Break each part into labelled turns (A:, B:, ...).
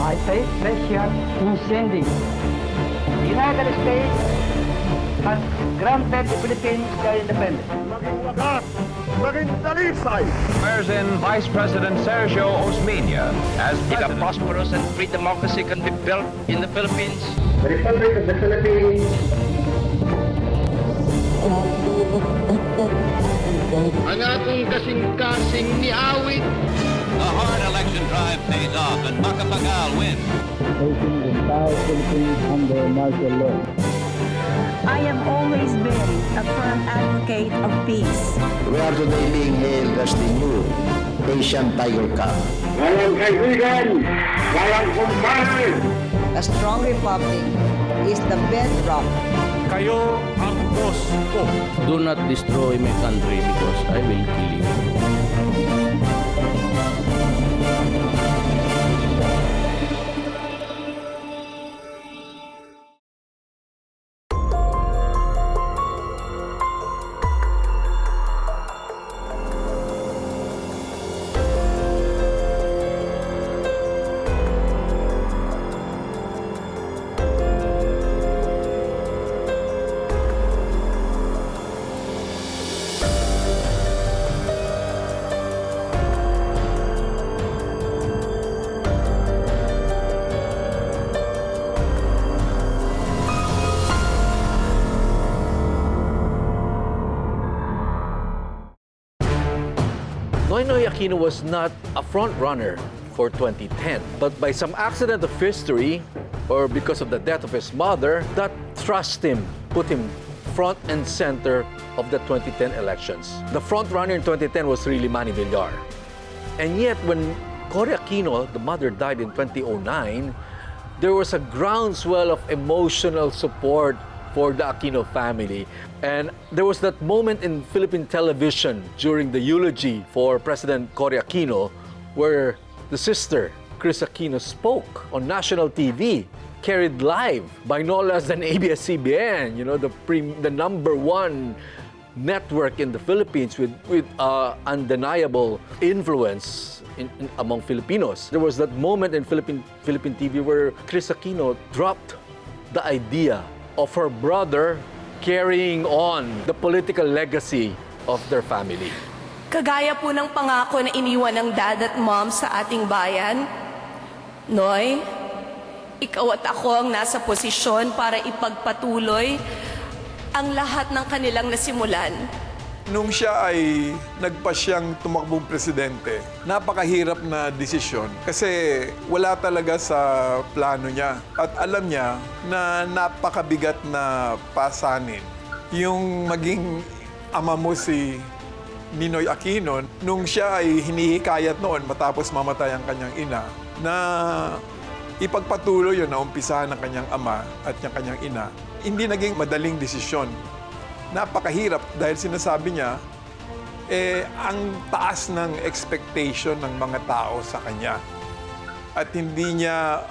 A: I say prescient incendi. The United States has granted the Philippines their independence.
B: Maging wagas, maging dalisay.
C: Swears in Vice President Sergio Osmeña as
D: If a
C: president.
D: prosperous and free democracy can be built in the Philippines,
A: The Republic of the Philippines.
B: Ang atong kasing-kasing ni awit.
E: The hard election drive pays off and Macapagal wins.
A: Taking the entire Philippines under martial law.
F: I have always been a firm advocate of peace.
G: We are today being hailed as the new Asian Tiger Cup.
B: Walang kaibigan, walang kumpare.
H: A strong republic is the bedrock.
B: Kayo ang boss ko.
I: Do not destroy my country because I will kill you.
J: Noynoy Aquino was not a front runner for 2010, but by some accident of history, or because of the death of his mother, that thrust him, put him front and center of the 2010 elections. The front runner in 2010 was really Manny Villar. And yet, when Cory Aquino, the mother, died in 2009, there was a groundswell of emotional support for the Aquino family. And there was that moment in Philippine television during the eulogy for President Cory Aquino where the sister, Chris Aquino, spoke on national TV, carried live by no less than ABS-CBN, you know, the #1 network in the Philippines with undeniable influence among Filipinos. There was that moment in Philippine TV where Chris Aquino dropped the idea of her brother carrying on the political legacy of their family.
K: Kagaya po ng pangako na iniwan ng dad at mom sa ating bayan, Noy, ikaw at ako ang nasa posisyon para ipagpatuloy ang lahat ng kanilang nasimulan.
L: Nung siya ay nagpasyang tumakbong presidente, napakahirap na desisyon kasi wala talaga sa plano niya. At alam niya na napakabigat na pasanin. Yung maging ama mo si Ninoy Aquino, nung siya ay hinihikayat noon matapos mamatay ang kanyang ina, na ipagpatuloy yun na umpisahan ng kanyang ama at ng kanyang ina, hindi naging madaling desisyon. Napakahirap dahil sinasabi niya, ang taas ng expectation ng mga tao sa kanya. At hindi niya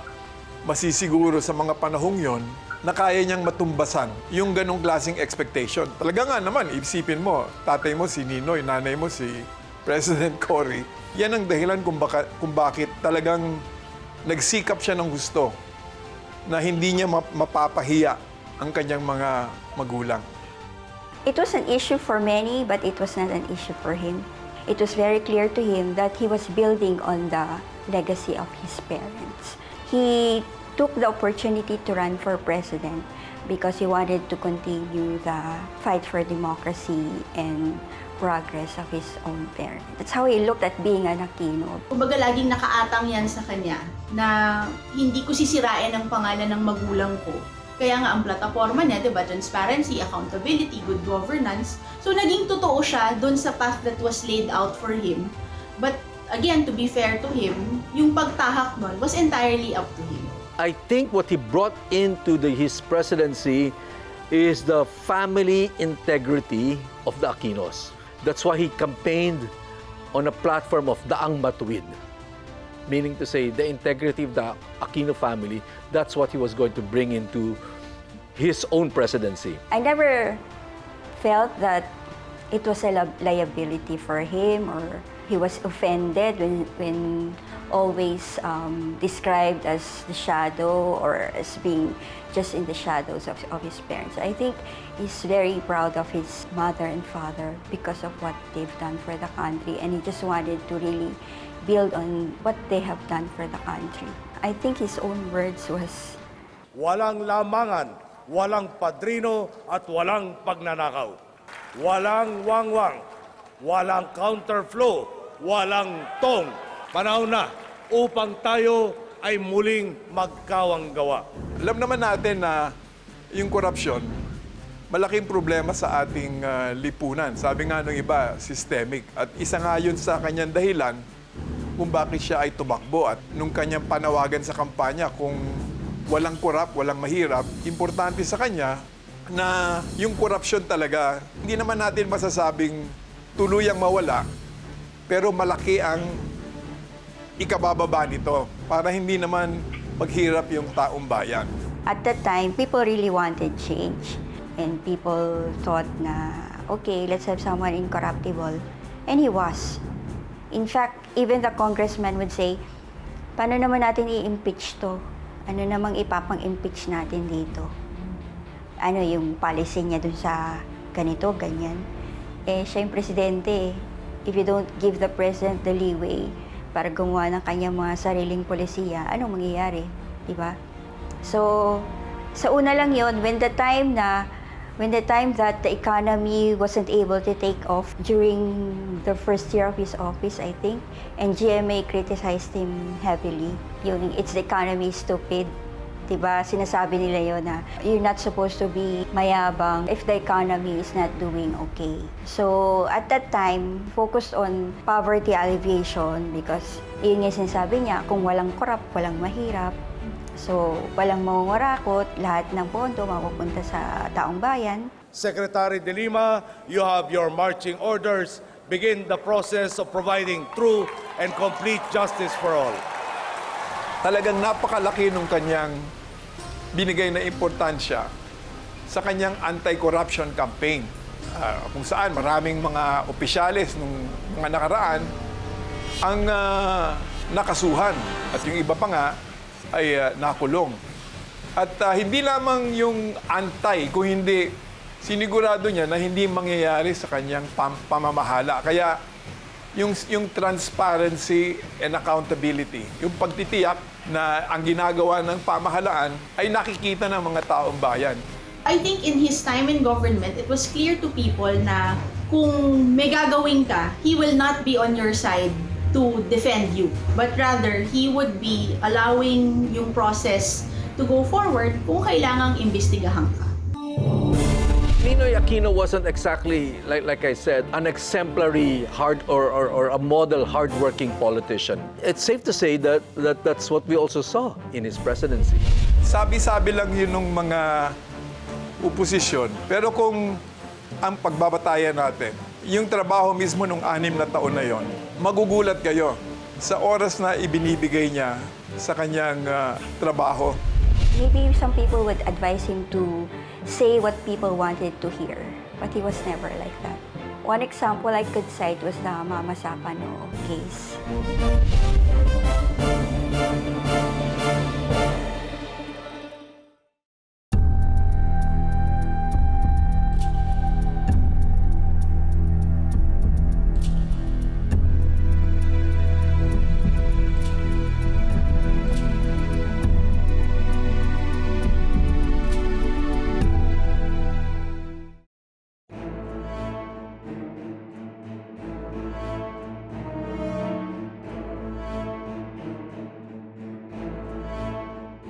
L: masisiguro sa mga panahong yon na kaya niyang matumbasan yung ganong klaseng expectation. Talaga nga naman, isipin mo, tatay mo si Ninoy, nanay mo si President Cory. Yan ang dahilan kung bakit talagang nagsikap siya ng gusto na hindi niya mapapahiya ang kanyang mga magulang.
M: It was an issue for many, but it was not an issue for him. It was very clear to him that he was building on the legacy of his parents. He took the opportunity to run for president because he wanted to continue the fight for democracy and progress of his own parents. That's how he looked at being an Aquino.
N: Kumbaga laging nakaatang yan sa kanya na hindi ko sisirain ang pangalan ng magulang ko. Kaya nga ang plataforma niya, diba, transparency, accountability, good governance. So naging totoo siya dun sa path that was laid out for him. But again, to be fair to him, yung pagtahak nun was entirely up to him.
J: I think what he brought into his presidency is the family integrity of the Aquinos. That's why he campaigned on a platform of Daang Matuwid. Meaning to say, the integrity of the Aquino family, that's what he was going to bring into his own presidency.
M: I never felt that it was a liability for him or he was offended when always described as the shadow or as being just in the shadows of his parents. I think he's very proud of his mother and father because of what they've done for the country, and he just wanted to really build on what they have done for the country. I think his own words was,
B: Walang lamangan, walang padrino at walang pagnanakaw. Walang wangwang, walang counterflow, walang tong. Panahon na upang tayo ay muling magkawanggawa.
L: Alam naman natin na yung korupsyon, malaking problema sa ating lipunan. Sabi nga ng iba, systemic. At isa nga yun sa kanyang dahilan kung bakit siya ay tumakbo. At nung kanyang panawagan sa kampanya, kung walang korap, walang mahirap, importante sa kanya na yung korupsyon talaga, hindi naman natin masasabing tuluyang mawala, pero malaki ang ikabababa nito para hindi naman maghirap yung taong bayan.
M: at that time, people really wanted change. And people thought na, okay, let's have someone incorruptible. And he was. In fact, even the congressman would say, paano naman natin i-impeach to? Ano namang ipapang-impeach natin dito? Ano yung policy niya dun sa ganito, ganyan? Eh, siya yung presidente. If you don't give the president the leeway para gumawa ng kanyang mga sariling polisiya, anong mangyayari? Diba? So, sa una lang yon, when the time that the economy wasn't able to take off during the first year of his office, I think, and GMA criticized him heavily. Yung, it's the economy stupid. Diba? Sinasabi nila yun na you're not supposed to be mayabang if the economy is not doing okay. So, at that time, focused on poverty alleviation because yun yung sinasabi niya, kung walang korap, walang mahirap. So, walang mangungurakot, lahat ng pondo mapupunta sa taong bayan.
B: Secretary De Lima, you have your marching orders. Begin the process of providing true and complete justice for all.
L: Talagang napakalaki nung kanyang binigay na importansya sa kanyang anti-corruption campaign. Kung saan maraming mga opisyales nung mga nakaraan ang nakasuhan at yung iba pa nga ay nakulong. At hindi lamang yung anti, kung hindi sinigurado niya na hindi mangyayari sa kanyang pamamahala. Kaya yung transparency and accountability, yung pagtitiyak na ang ginagawa ng pamahalaan ay nakikita ng mga taong bayan.
N: I think in his time in government, it was clear to people na kung may gagawin ka, he will not be on your side to defend you. But rather, he would be allowing yung process to go forward kung kailangang imbestigahan ka.
J: Ninoy Aquino wasn't exactly, like I said, an exemplary or a model hardworking politician. It's safe to say that that's what we also saw in his presidency.
L: Sabi-sabi lang yun ng mga oposisyon. Pero kung ang pagbabatayan natin, yung trabaho mismo nung 6 na taon na yon, magugulat kayo sa oras na ibinibigay niya sa kanyang trabaho.
M: Maybe some people would advise him to say what people wanted to hear, but he was never like that. One example I could cite was the Mama Sapano case.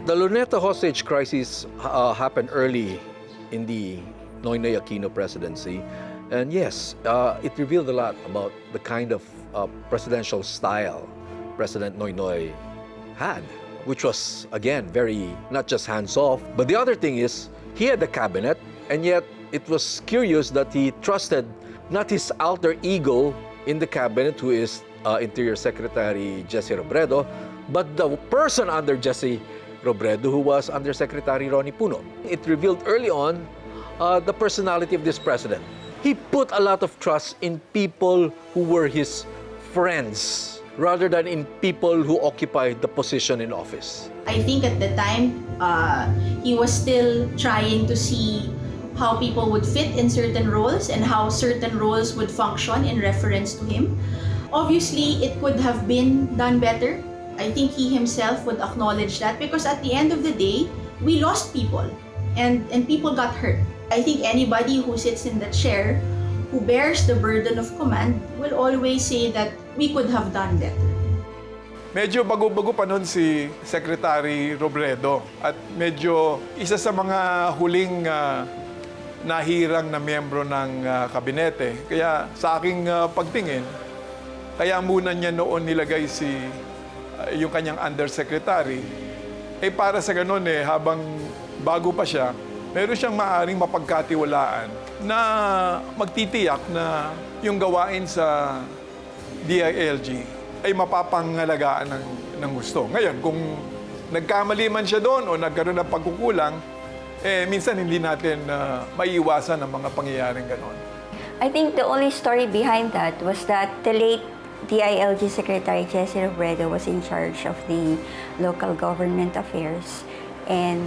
J: The Luneta hostage crisis happened early in the Noynoy Aquino presidency. And yes, it revealed a lot about the kind of presidential style President Noynoy had, which was, again, very, not just hands-off. But the other thing is, he had a cabinet, and yet it was curious that he trusted not his alter ego in the cabinet, who is Interior Secretary Jesse Robredo, but the person under Jesse Robredo, who was Undersecretary Ronnie Puno. It revealed early on the personality of this president. He put a lot of trust in people who were his friends rather than in people who occupy the position in office.
N: I think at the time, he was still trying to see how people would fit in certain roles and how certain roles would function in reference to him. Obviously, it could have been done better. I think he himself would acknowledge that because at the end of the day, we lost people and people got hurt. I think anybody who sits in the chair, who bears the burden of command, will always say that we could have done better.
L: Medyo bago-bago pa noon si Secretary Robredo at medyo isa sa mga huling nahirang na miyembro ng kabinete. Kaya sa aking pagtingin, kaya muna niya noon nilagay yung kanyang undersecretary. Para sa ganun habang bago pa siya, meron siyang maaaring mapagkatiwalaan na magtitiyak na yung gawain sa DILG ay mapapangalagaan ng gusto. Ngayon, kung nagkamali man siya doon o nagkaroon ng pagkukulang, minsan hindi natin maiiwasan ang mga pangyayaring ganon.
M: I think the only story behind that was that the late DILG Secretary Jesse Robredo was in charge of the local government affairs, and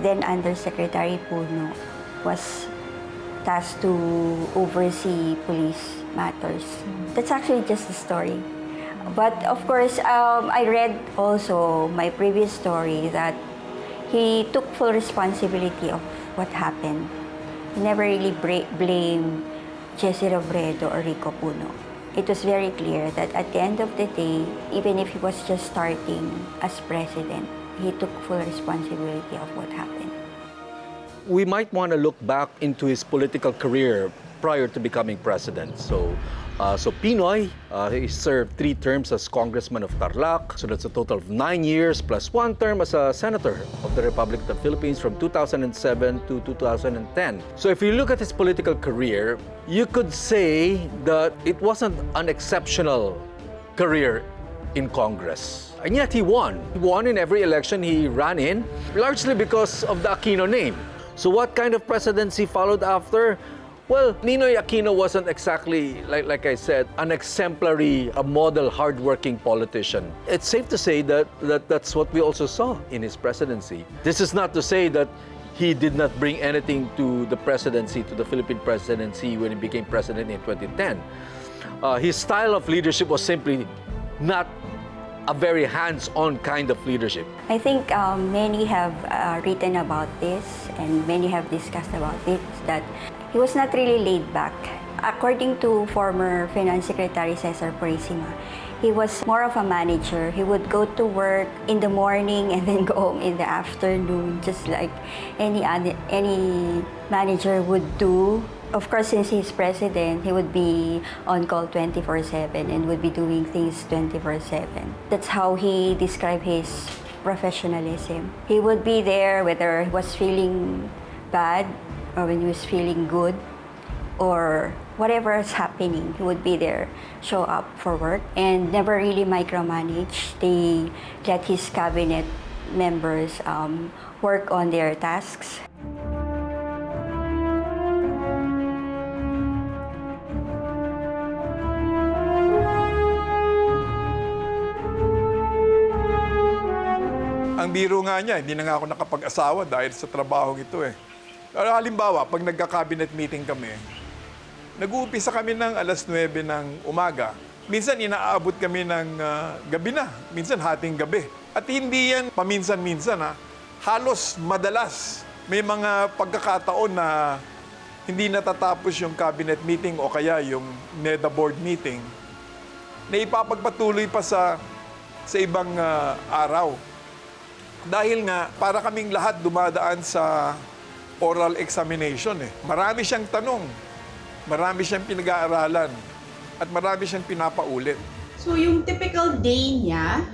M: then Undersecretary Puno was tasked to oversee police matters. That's actually just the story. But of course, I read also my previous story that he took full responsibility of what happened. He never really blamed Jesse Robredo or Rico Puno. It was very clear that at the end of the day, even if he was just starting as president, he took full responsibility of what happened.
J: We might want to look back into his political career prior to becoming president. So Pinoy, he served 3 terms as Congressman of Tarlac. So that's a total of 9 years plus 1 term as a Senator of the Republic of the Philippines from 2007 to 2010. So if you look at his political career, you could say that it wasn't an exceptional career in Congress. And yet he won. He won in every election he ran in, largely because of the Aquino name. So what kind of presidency followed after? Well, Ninoy Aquino wasn't exactly, like I said, an exemplary, a model, hardworking politician. It's safe to say that that's what we also saw in his presidency. This is not to say that he did not bring anything to the presidency, to the Philippine presidency when he became president in 2010. His style of leadership was simply not a very hands-on kind of leadership.
M: I think many have written about this and many have discussed about it, that he was not really laid back. According to former Finance Secretary Cesar Purisima, he was more of a manager. He would go to work in the morning and then go home in the afternoon, just like any manager would do. Of course, since he's president, he would be on call 24/7 and would be doing things 24/7. That's how he described his professionalism. He would be there whether he was feeling bad or when he was feeling good or whatever is happening. He would be there, show up for work, and never really micromanage. They let his cabinet members work on their tasks.
L: Ang biro nga niya, hindi na nga ako nakapag-asawa dahil sa trabaho ito Halimbawa, pag nagka-cabinet meeting kami, nag-uumpisa kami ng 9:00 ng umaga. Minsan inaabot kami ng gabi na, minsan hating gabi. At hindi yan paminsan-minsan halos madalas may mga pagkakataon na hindi natatapos yung cabinet meeting o kaya yung NEDA board meeting na ipapagpatuloy pa sa ibang araw. Dahil nga, para kaming lahat dumadaan sa oral examination Marami siyang tanong, marami siyang pinag-aaralan, at marami siyang pinapaulit.
N: So yung typical day niya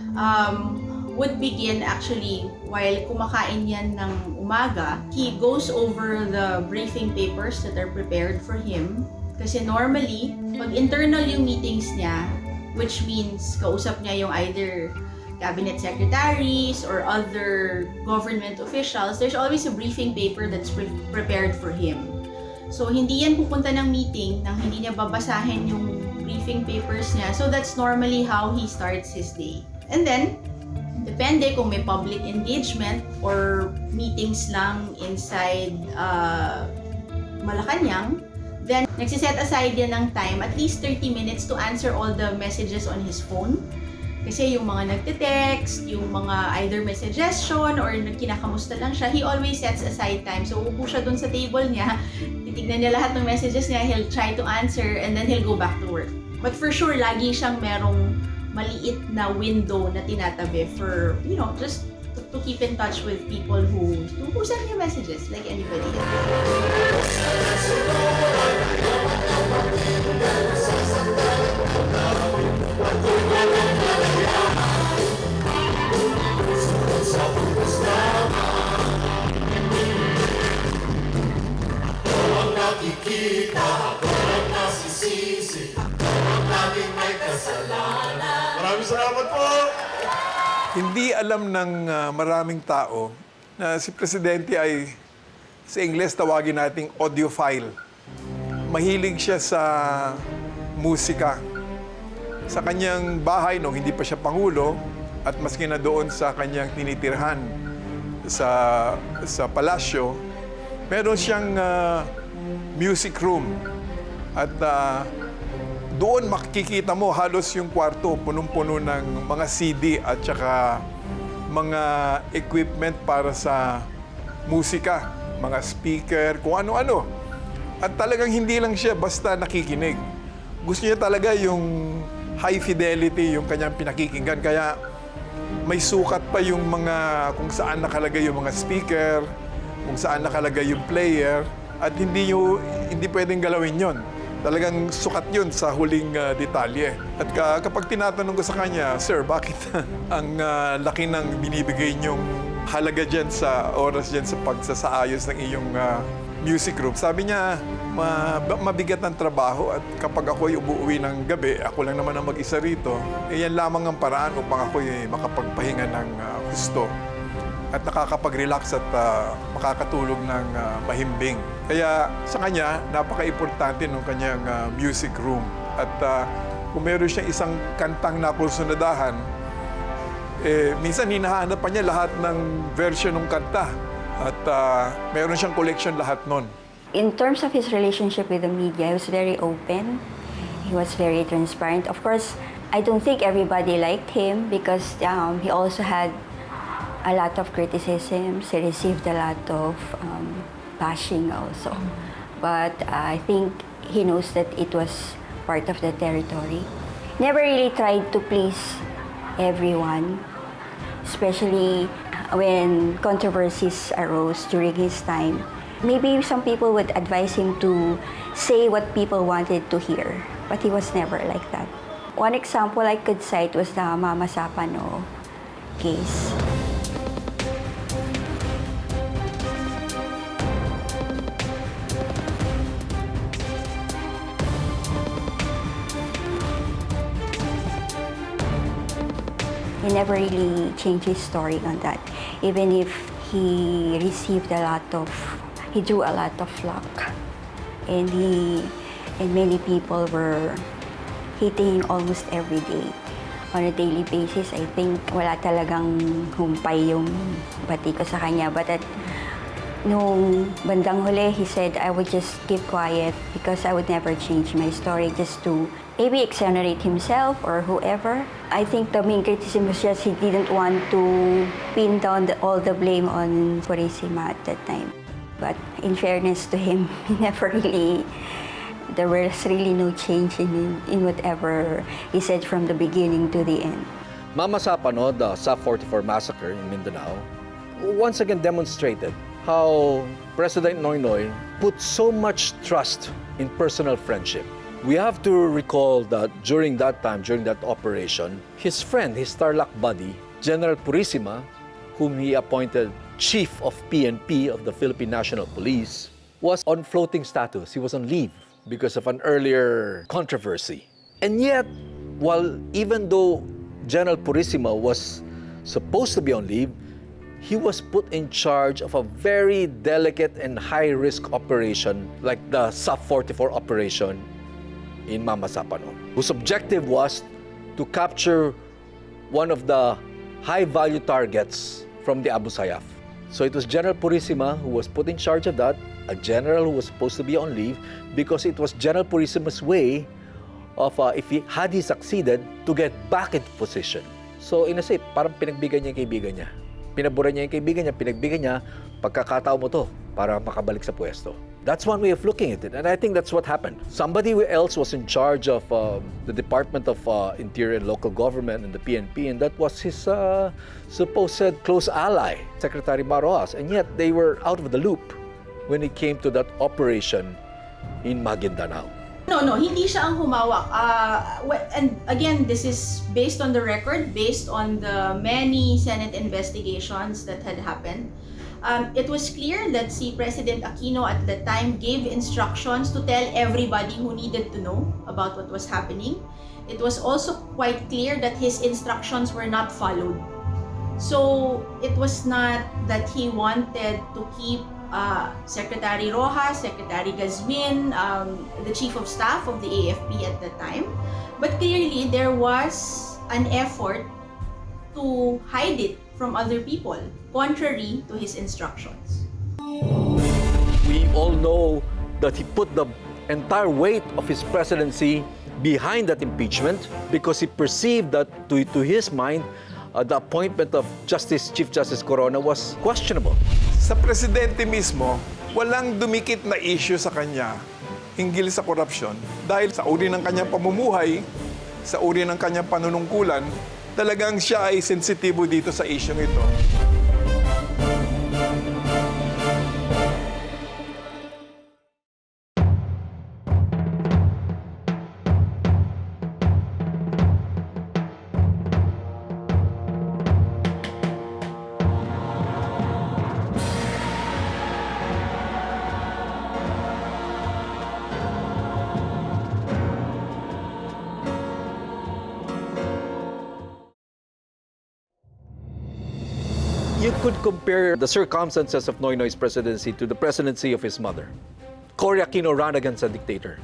N: would begin actually while kumakain yan ng umaga. He goes over the briefing papers that are prepared for him. Kasi normally, pag internal yung meetings niya, which means kausap niya yung either cabinet secretaries or other government officials, there's always a briefing paper that's prepared for him. So, hindi yan pupunta ng meeting nang hindi niya babasahin yung briefing papers niya. So that's normally how he starts his day. And then, depende kung may public engagement or meetings lang inside Malacanang, then nagsiset aside yan ng time, at least 30 minutes to answer all the messages on his phone. Kasi yung mga nagte-text, yung mga either may suggestion or kinakamusta lang siya, he always sets aside time. So upo siya dun sa table niya, titignan niya lahat ng messages niya, he'll try to answer, and then he'll go back to work. But for sure, lagi siyang merong maliit na window na tinatabi for, you know, just to keep in touch with people who send you messages like anybody else.
B: Maraming salamat po!
L: Hindi alam ng maraming tao na si Presidente ay, sa Ingles tawagin nating audiophile. Mahilig siya sa musika. Sa kanyang bahay, nung hindi pa siya Pangulo, at maski na doon sa kanyang tinitirhan sa palasyo, meron siyang music room. At doon makikita mo halos yung kwarto punong-puno ng mga CD at saka mga equipment para sa musika, mga speaker, kung ano-ano. At talagang hindi lang siya basta nakikinig. Gusto niya talaga yung high fidelity yung kanyang pinakikinggan. Kaya may sukat pa yung mga kung saan nakalagay yung mga speaker, kung saan nakalagay yung player, at hindi pwedeng galawin yon. Talagang sukat yun sa huling detalye. At kapag tinatanong ko sa kanya, Sir, bakit ang laki ng binibigay niyong halaga dyan sa oras dyan sa pagsasaayos ng iyong music group? Sabi niya, mabigat ang trabaho at kapag ako'y umuwi ng gabi, ako lang naman ang mag-isa rito, yan lamang ang paraan upang ako'y makapagpahinga ng husto at nakakapag-relax at makakatulog ng mahimbing. Kaya sa kanya, napaka-importante ng kanyang music room. At kung meron siyang isang kantang nakursunadahan, minsan hinahanap pa niya lahat ng version ng kanta. At meron siyang collection lahat nun.
M: In terms of his relationship with the media, he was very open. He was very transparent. Of course, I don't think everybody liked him because he also had a lot of criticisms. He received a lot of bashing also. But I think he knows that it was part of the territory. Never really tried to please everyone, especially when controversies arose during his time. Maybe some people would advise him to say what people wanted to hear, but he was never like that. One example I could cite was the Mama Sapano case. He never really changed his story on that. Even if he drew a lot of flack. And many people were hating him almost every day. On a daily basis, I think wala talagang humpay yung bati ko sa kanya. But nung bandang huli, he said, I would just keep quiet because I would never change my story just to maybe exonerate himself or whoever. I think the main criticism was just he didn't want to pin down all the blame on Purisima at that time. But in fairness to him, there was really no change in whatever he said from the beginning to the end.
J: Mama Sapano, the SAF-44 massacre in Mindanao, once again demonstrated how President Noynoy put so much trust in personal friendship. We have to recall that during that time, during that operation, his friend, his Tarlac buddy, General Purisima, whom he appointed Chief of PNP of the Philippine National Police, was on floating status. He was on leave because of an earlier controversy. And yet, even though General Purisima was supposed to be on leave, he was put in charge of a very delicate and high-risk operation like the SAF-44 operation in Mama Sapano, whose objective was to capture one of the high-value targets from the Abu Sayyaf. So it was General Purisima who was put in charge of that, a general who was supposed to be on leave, because it was General Purisima's way of, had he succeeded, to get back into position. So in a sense, parang pinagbigyan niya yung kaibigan niya. Pinabura niya yung kaibigan niya, pinagbigyan niya, pagkakataon mo to para makabalik sa pwesto. That's one way of looking at it, and I think that's what happened. Somebody else was in charge of the Department of Interior and Local Government and the PNP, and that was his supposed close ally, Secretary Maroas, and yet they were out of the loop when it came to that operation in Maguindanao.
N: No, hindi siya ang humawak. And again, this is based on the record, based on the many Senate investigations that had happened. It was clear that si President Aquino at the time gave instructions to tell everybody who needed to know about what was happening. It was also quite clear that his instructions were not followed. So it was not that he wanted to keep Secretary Rojas, Secretary Gazmin, the Chief of Staff of the AFP at the time, but clearly there was an effort to hide it from other people, contrary to his instructions.
J: We all know that he put the entire weight of his presidency behind that impeachment because he perceived that, to his mind, the appointment of Chief Justice Corona was questionable.
L: Sa presidente mismo, walang dumikit na issue sa kanya hinggil sa korupsyon dahil sa uri ng kanyang pamumuhay, sa uri ng kanyang panunungkulan, talagang siya ay sensitibo dito sa issue ito.
J: You could compare the circumstances of Noynoy's presidency to the presidency of his mother. Cory Aquino ran against a dictator.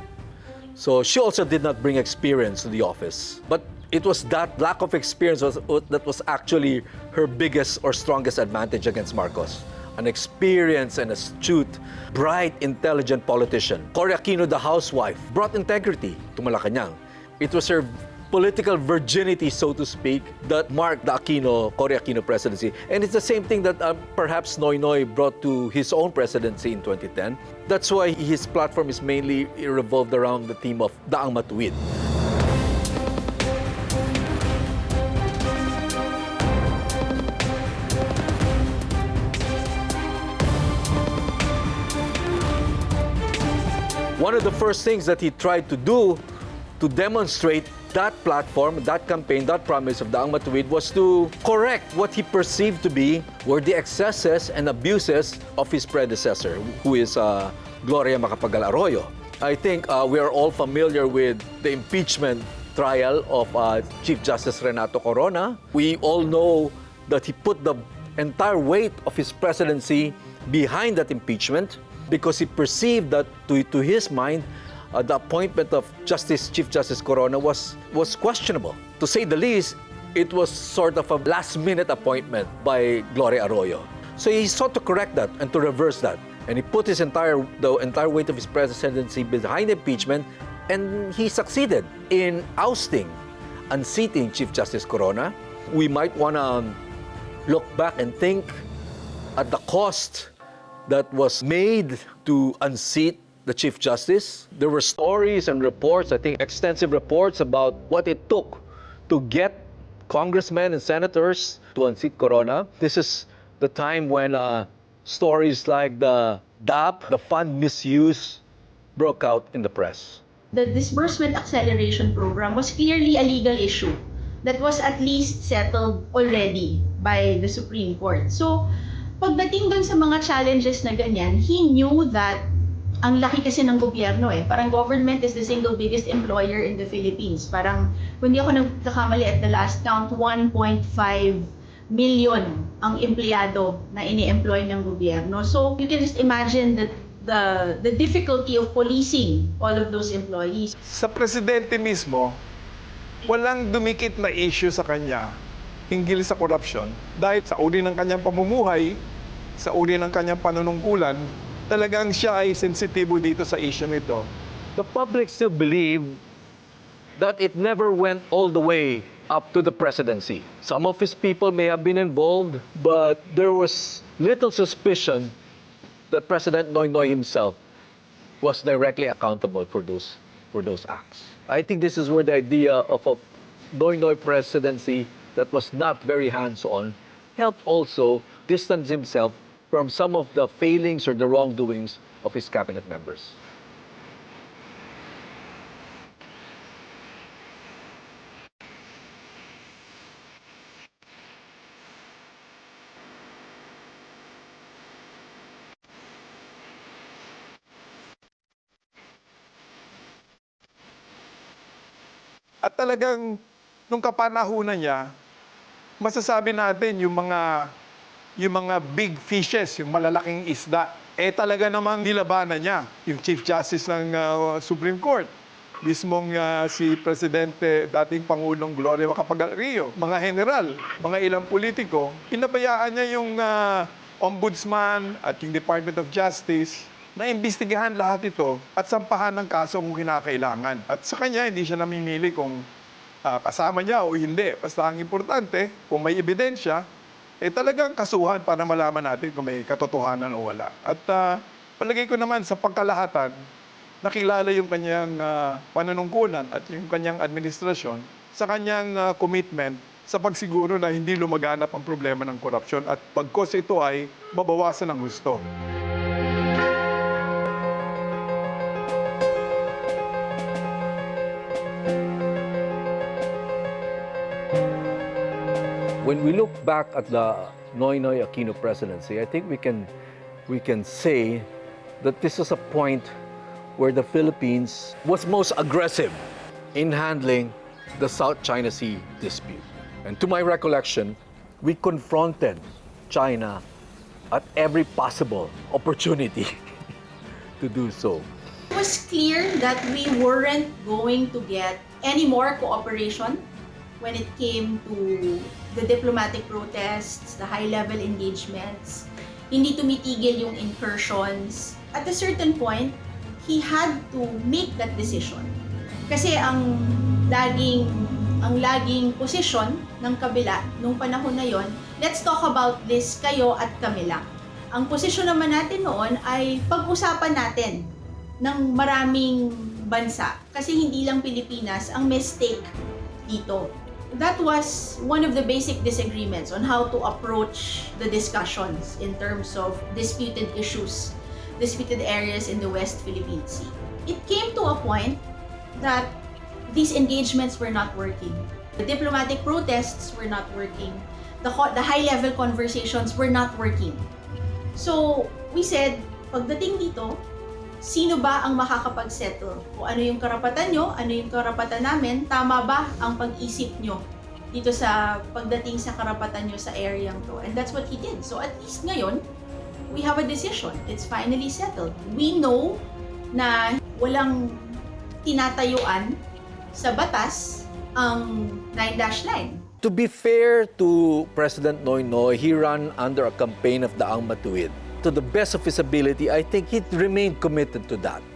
J: So she also did not bring experience to the office. But it was that lack of experience that was actually her biggest or strongest advantage against Marcos. An experienced and astute, bright, intelligent politician. Cory Aquino, the housewife, brought integrity to Malacanang. It was her political virginity, so to speak, that marked the Cory Aquino presidency. And it's the same thing that perhaps Noynoy brought to his own presidency in 2010. That's why his platform is mainly revolved around the theme of Daang Matuwid. One of the first things that he tried to do to demonstrate that platform, that campaign, that promise of Daang Matuwid was to correct what he perceived to be were the excesses and abuses of his predecessor, who is Gloria Macapagal Arroyo. I think we are all familiar with the impeachment trial of Chief Justice Renato Corona. We all know that he put the entire weight of his presidency behind that impeachment because he perceived that, to his mind, the appointment of Chief Justice Corona was questionable. To say the least, it was sort of a last-minute appointment by Gloria Arroyo. So he sought to correct that and to reverse that. And he put the entire weight of his presidency behind impeachment, and he succeeded in ousting, unseating Chief Justice Corona. We might want to look back and think at the cost that was made to unseat the Chief Justice. There were stories and reports, I think extensive reports about what it took to get congressmen and senators to unseat Corona. This is the time when stories like the DAP, the fund misuse, broke out in the press.
N: The disbursement acceleration program was clearly a legal issue that was at least settled already by the Supreme Court. So, pagdating dun sa mga challenges na ganyan, he knew that ang laki kasi ng gobyerno Parang government is the single biggest employer in the Philippines. Parang, kung di ako nagkakamali at the last count, 1.5 million ang empleyado na ini-employ ng gobyerno. So, you can just imagine that the difficulty of policing all of those employees.
L: Sa presidente mismo, walang dumikit na issue sa kanya hinggil sa korupsyon dahil sa uri ng kanyang pamumuhay, sa uri ng kanyang panunungkulan, talagang siya ay sensitibo dito sa issue nito.
J: The public still believe that it never went all the way up to the presidency. Some of his people may have been involved, but there was little suspicion that President Noynoy himself was directly accountable for those acts. I think this is where the idea of a Noynoy presidency that was not very hands-on helped also distance himself from some of the failings or the wrongdoings of his cabinet members.
L: At talagang nung kapanahunan niya, masasabi natin yung mga big fishes, yung malalaking isda, talaga namang nilabanan niya. Yung Chief Justice ng Supreme Court, mismong si Presidente, dating Pangulong Gloria Macapagal-Arroyo, mga general, mga ilang politiko, pinabayaan niya yung Ombudsman at yung Department of Justice na imbestigahan lahat ito at sampahan ng kaso kung kinakailangan. At sa kanya, hindi siya namimili kung kasama niya o hindi. Basta ang importante, kung may ebidensya, talagang kasuhan para malaman natin kung may katotohanan o wala. At palagay ko naman sa pagkalahatan, nakilala yung kanyang panunungkulan at yung kanyang administrasyon sa kanyang commitment sa pagsiguro na hindi lumaganap ang problema ng korupsyon at pagkos ito ay mabawasan ng gusto.
J: When we look back at the Noynoy Aquino presidency, I think we can say that this was a point where the Philippines was most aggressive in handling the South China Sea dispute. And to my recollection, we confronted China at every possible opportunity to do so.
N: It was clear that we weren't going to get any more cooperation when it came to the diplomatic protests, the high-level engagements. Hindi tumitigil yung incursions. At a certain point, he had to make that decision. Kasi ang laging posisyon ng kabila nung panahon na yon, let's talk about this kayo at kami lang. Ang posisyon naman natin noon ay pag-usapan natin ng maraming bansa. Kasi hindi lang Pilipinas ang may stake dito. That was one of the basic disagreements on how to approach the discussions in terms of disputed issues, disputed areas in the West Philippine Sea. It came to a point that these engagements were not working. The diplomatic protests were not working. The high-level conversations were not working. So, we said, pagdating dito, sino ba ang makakapag-settle? O ano yung karapatan nyo? Ano yung karapatan namin? Tama ba ang pag-isip nyo dito sa pagdating sa karapatan nyo sa area to? And that's what he did. So at least ngayon, we have a decision. It's finally settled. We know na walang tinatayuan sa batas ang 9-line.
J: To be fair to President Noynoy, he ran under a campaign of Daang Matuwid. To the best of his ability, I think he remained committed to that,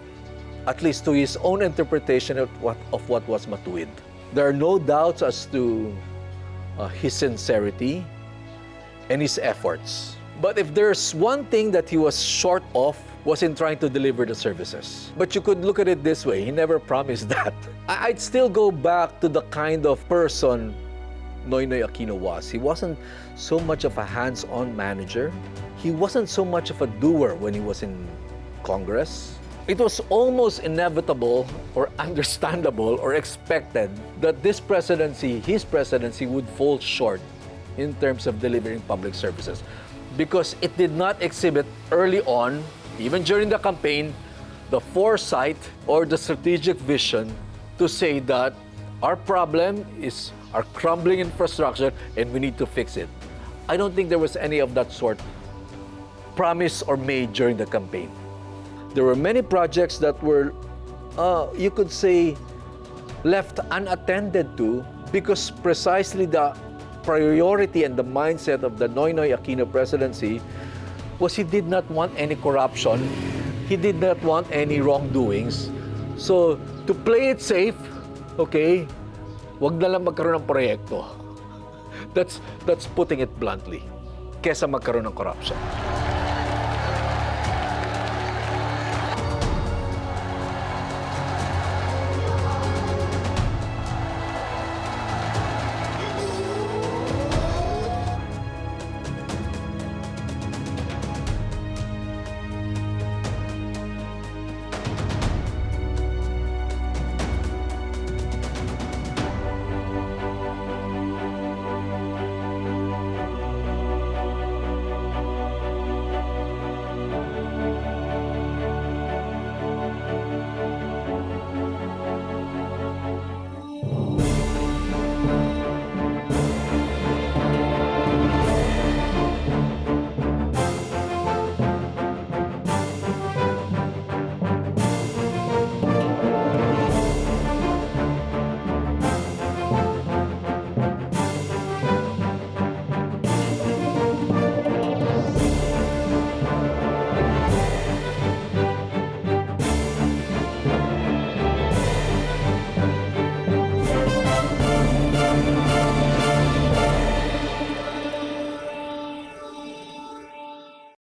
J: at least to his own interpretation of what was Matuwid. There are no doubts as to his sincerity and his efforts. But if there's one thing that he was short of, was in trying to deliver the services. But you could look at it this way, he never promised that. I'd still go back to the kind of person Noynoy Aquino was. He wasn't so much of a hands-on manager. He wasn't so much of a doer when he was in Congress. It was almost inevitable or understandable or expected that this presidency, his presidency, would fall short in terms of delivering public services because it did not exhibit early on, even during the campaign, the foresight or the strategic vision to say that our problem is our crumbling infrastructure and we need to fix it. I don't think there was any of that sort promised or made during the campaign. There were many projects that were, you could say, left unattended to because precisely the priority and the mindset of the Noynoy Aquino presidency was he did not want any corruption. He did not want any wrongdoings. So, to play it safe, okay, wag na lang magkaroon ng proyekto. That's putting it bluntly. Kesa magkaroon ng corruption.